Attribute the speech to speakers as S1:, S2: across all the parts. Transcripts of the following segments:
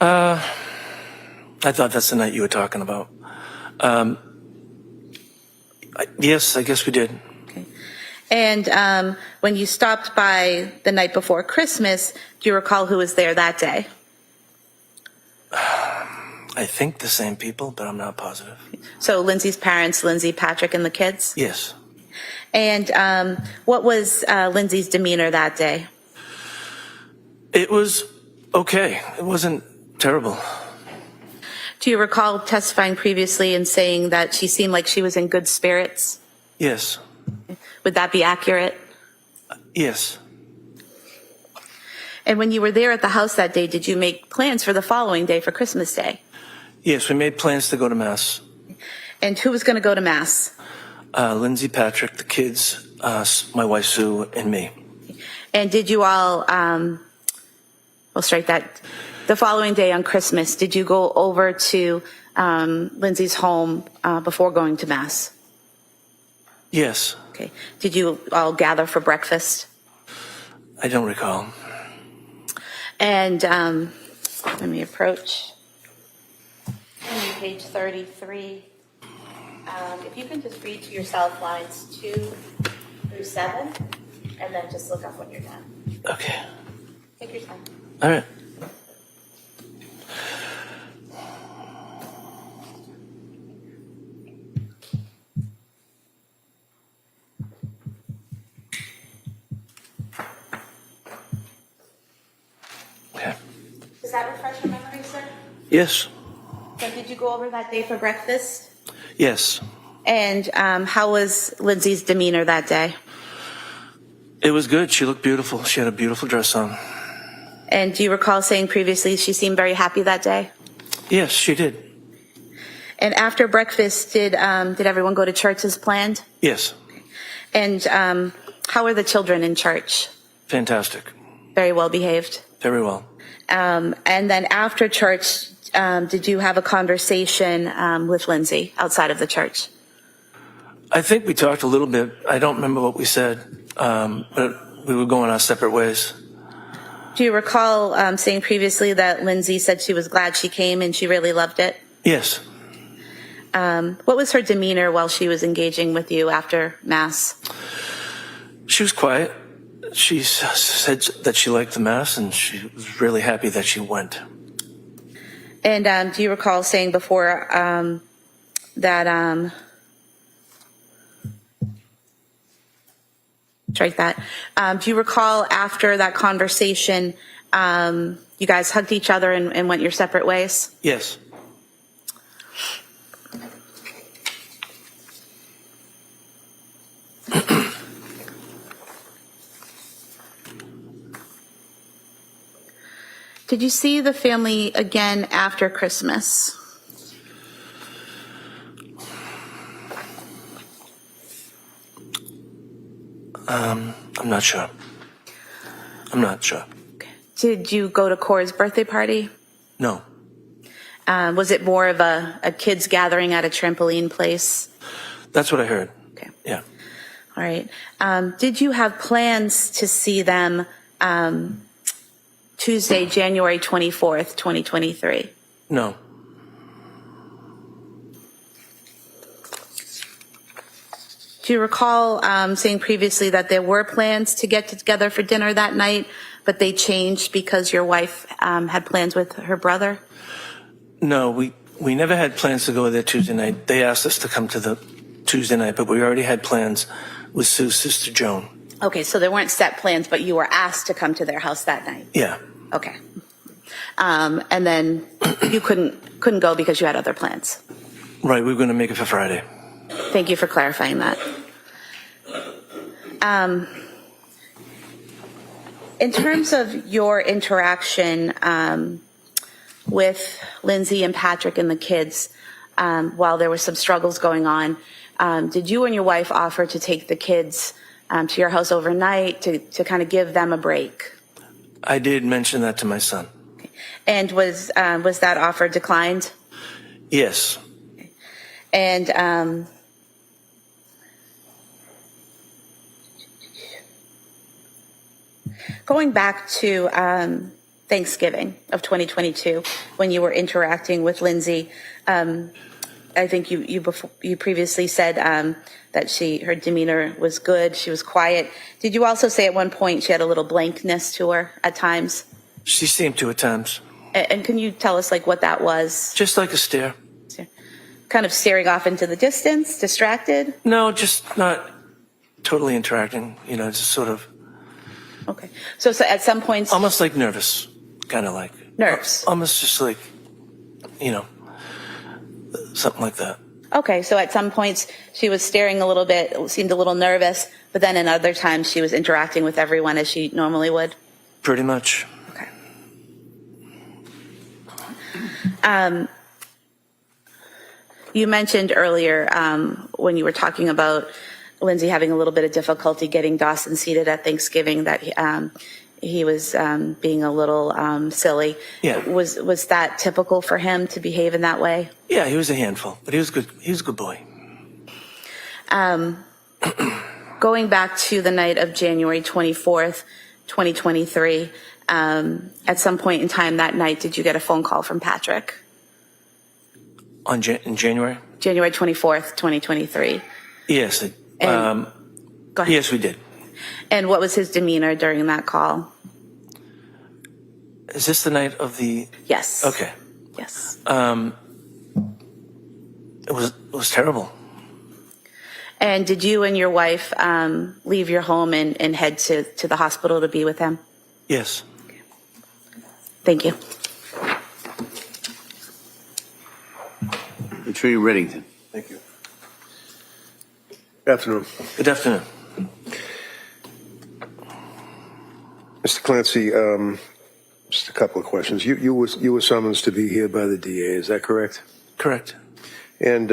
S1: I thought that's the night you were talking about. Yes, I guess we did.
S2: Okay. And when you stopped by the night before Christmas, do you recall who was there that day?
S1: I think the same people, but I'm not positive.
S2: So Lindsay's parents, Lindsay, Patrick, and the kids?
S1: Yes.
S2: And what was Lindsay's demeanor that day?
S1: It was okay. It wasn't terrible.
S2: Do you recall testifying previously and saying that she seemed like she was in good spirits?
S1: Yes.
S2: Would that be accurate?
S1: Yes.
S2: And when you were there at the house that day, did you make plans for the following day for Christmas Day?
S1: Yes, we made plans to go to Mass.
S2: And who was going to go to Mass?
S1: Lindsay, Patrick, the kids, my wife Sue, and me.
S2: And did you all, we'll strike that, the following day on Christmas, did you go over to Lindsay's home before going to Mass?
S1: Yes.
S2: Okay. Did you all gather for breakfast?
S1: I don't recall.
S2: And let me approach. Page 33. If you can just read to yourself lines 2 through 7, and then just look up when you're done.
S1: Okay.
S2: Take your time.
S1: All right. Okay.
S2: Does that refresh your memory, sir?
S1: Yes.
S2: So did you go over that day for breakfast?
S1: Yes.
S2: And how was Lindsay's demeanor that day?
S1: It was good. She looked beautiful. She had a beautiful dress on.
S2: And do you recall saying previously she seemed very happy that day?
S1: Yes, she did.
S2: And after breakfast, did everyone go to church as planned?
S1: Yes.
S2: And how were the children in church?
S1: Fantastic.
S2: Very well behaved.
S1: Very well.
S2: And then after church, did you have a conversation with Lindsay outside of the church?
S1: I think we talked a little bit. I don't remember what we said, but we were going our separate ways.
S2: Do you recall saying previously that Lindsay said she was glad she came and she really loved it?
S1: Yes.
S2: What was her demeanor while she was engaging with you after Mass?
S1: She was quiet. She said that she liked the Mass and she was really happy that she went.
S2: And do you recall saying before that, strike that, do you recall after that conversation, you guys hugged each other and went your separate ways?
S1: Yes.
S2: Did you see the family again after Christmas?
S1: I'm not sure. I'm not sure.
S2: Okay. Did you go to Cora's birthday party?
S1: No.
S2: Was it more of a kids gathering at a trampoline place?
S1: That's what I heard.
S2: Okay.
S1: Yeah.
S2: All right. Did you have plans to see them Tuesday, January 24th, 2023?
S1: No.
S2: Do you recall saying previously that there were plans to get together for dinner that night, but they changed because your wife had plans with her brother?
S1: No, we never had plans to go there Tuesday night. They asked us to come to the Tuesday night, but we already had plans with Sue's sister Joan.
S2: Okay, so there weren't set plans, but you were asked to come to their house that night.
S1: Yeah.
S2: Okay. And then you couldn't go because you had other plans.
S1: Right, we were going to make it for Friday.
S2: Thank you for clarifying that. In terms of your interaction with Lindsay and Patrick and the kids, while there were some struggles going on, did you and your wife offer to take the kids to your house overnight to kind of give them a break?
S1: I did mention that to my son.
S2: Okay. And was that offer declined?
S1: Yes.
S2: And going back to Thanksgiving of 2022 when you were interacting with Lindsay. I think you previously said that her demeanor was good. She was quiet. Did you also say at one point she had a little blankness to her at times?
S1: She seemed to at times.
S2: And can you tell us like what that was?
S1: Just like a stare.
S2: Kind of staring off into the distance, distracted?
S1: No, just not totally interacting, just sort of.
S2: Okay. So at some points.
S1: Almost like nervous, kind of like.
S2: Nerves.
S1: Almost just like, something like that.
S2: Okay. So at some points she was staring a little bit, seemed a little nervous, but then in other times she was interacting with everyone as she normally would?
S1: Pretty much.
S2: Okay. You mentioned earlier when you were talking about Lindsay having a little bit of difficulty getting Dawson seated at Thanksgiving that he was being a little silly.
S1: Yeah.
S2: Was that typical for him to behave in that way?
S1: Yeah, he was a handful, but he was good. He was a good boy.
S2: Going back to the night of January 24th, 2023, at some point in time that night, did you get a phone call from Patrick?
S1: In January?
S2: January 24th, 2023.
S1: Yes.
S2: Go ahead.
S1: Yes, we did.
S2: And what was his demeanor during that call?
S1: Is this the night of the?
S2: Yes.
S1: Okay.
S2: Yes.
S1: It was terrible.
S2: And did you and your wife leave your home and head to the hospital to be with him?
S1: Yes.
S2: Thank you.
S3: Attorney Reddington.
S4: Thank you. Good afternoon.
S1: Good afternoon.
S4: Mr. Clancy, just a couple of questions. You were summoned to be here by the DA, is that correct?
S1: Correct.
S4: And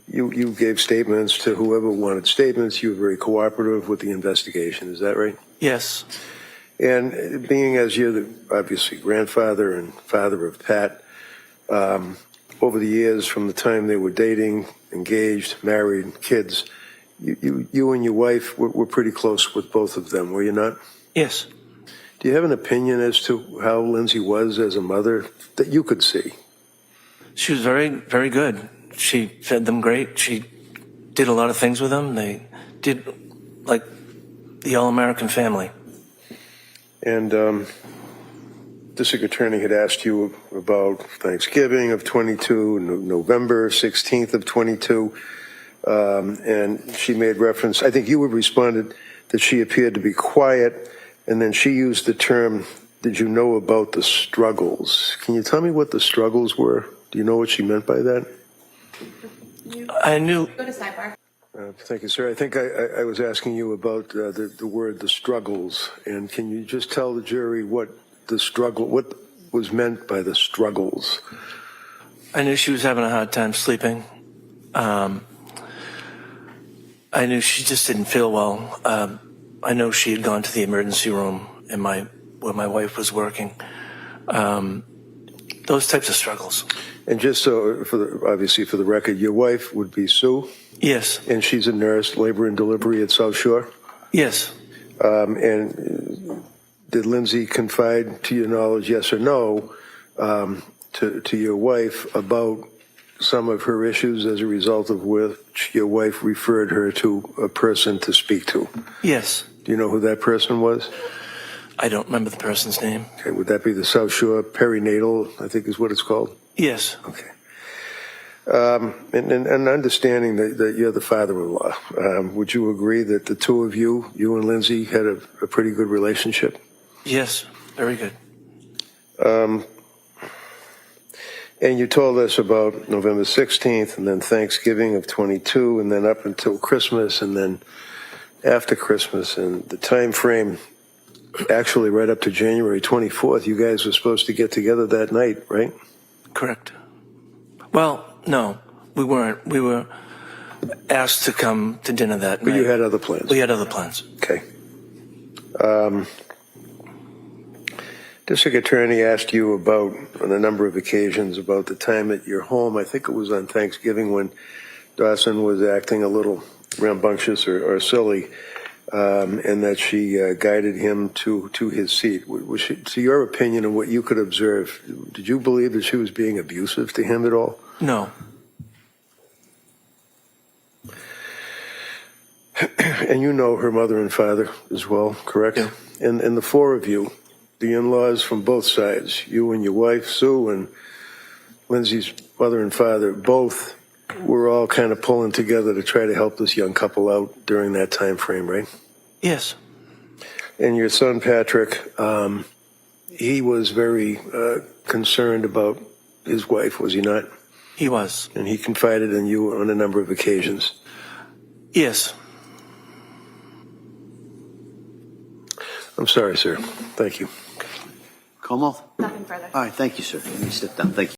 S4: you gave statements to whoever wanted statements. You were very cooperative with the investigation, is that right?
S1: Yes.
S4: And being as you're the obviously grandfather and father of Pat, over the years from the time they were dating, engaged, married, kids, you and your wife were pretty close with both of them, were you not?
S1: Yes.
S4: Do you have an opinion as to how Lindsay was as a mother that you could see?
S1: She was very, very good. She fed them great. She did a lot of things with them. They did like the all-American family.
S4: And district attorney had asked you about Thanksgiving of 22, November 16th of 22, and she made reference, I think you had responded that she appeared to be quiet, and then she used the term, did you know about the struggles? Can you tell me what the struggles were? Do you know what she meant by that?
S1: I knew.
S2: Go to sidebar.
S4: Thank you, sir. I think I was asking you about the word, the struggles, and can you just tell the jury what was meant by the struggles?
S1: I knew she was having a hard time sleeping. I knew she just didn't feel well. I know she had gone to the emergency room where my wife was working. Those types of struggles.
S4: And just so, obviously for the record, your wife would be Sue?
S1: Yes.
S4: And she's a nurse, labor and delivery at South Shore?
S1: Yes.
S4: And did Lindsay confide, to your knowledge, yes or no, to your wife about some of her issues as a result of which your wife referred her to a person to speak to?
S1: Yes.
S4: Do you know who that person was?
S1: I don't remember the person's name.
S4: Okay, would that be the South Shore perinatal, I think is what it's called?
S1: Yes.
S4: Okay. And understanding that you're the father-in-law, would you agree that the two of you and Lindsay, had a pretty good relationship?
S1: Yes, very good.
S4: And you told us about November 16th and then Thanksgiving of 22 and then up until Christmas and then after Christmas and the time frame actually right up to January 24th. You guys were supposed to get together that night, right?
S1: Correct. Well, no, we weren't. We were asked to come to dinner that night.
S4: But you had other plans?
S1: We had other plans.
S4: Okay. District Attorney asked you about, on a number of occasions, about the time at your home. I think it was on Thanksgiving when Dawson was acting a little rambunctious or silly. and that she guided him to his seat. Was she, to your opinion and what you could observe, did you believe that she was being abusive to him at all?
S1: No.
S4: And you know her mother and father as well, correct?
S1: Yeah.
S4: And the four of you, the in-laws from both sides, you and your wife, Sue, and Lindsay's mother and father, both were all kind of pulling together to try to help this young couple out during that time frame, right?
S1: Yes.
S4: And your son, Patrick, he was very concerned about his wife, was he not?
S1: He was.
S4: And he confided in you on a number of occasions.
S1: Yes.
S4: I'm sorry, sir. Thank you.
S3: Commonwealth?
S2: Nothing further.
S3: All right, thank you, sir. Let me sit down. Thank you.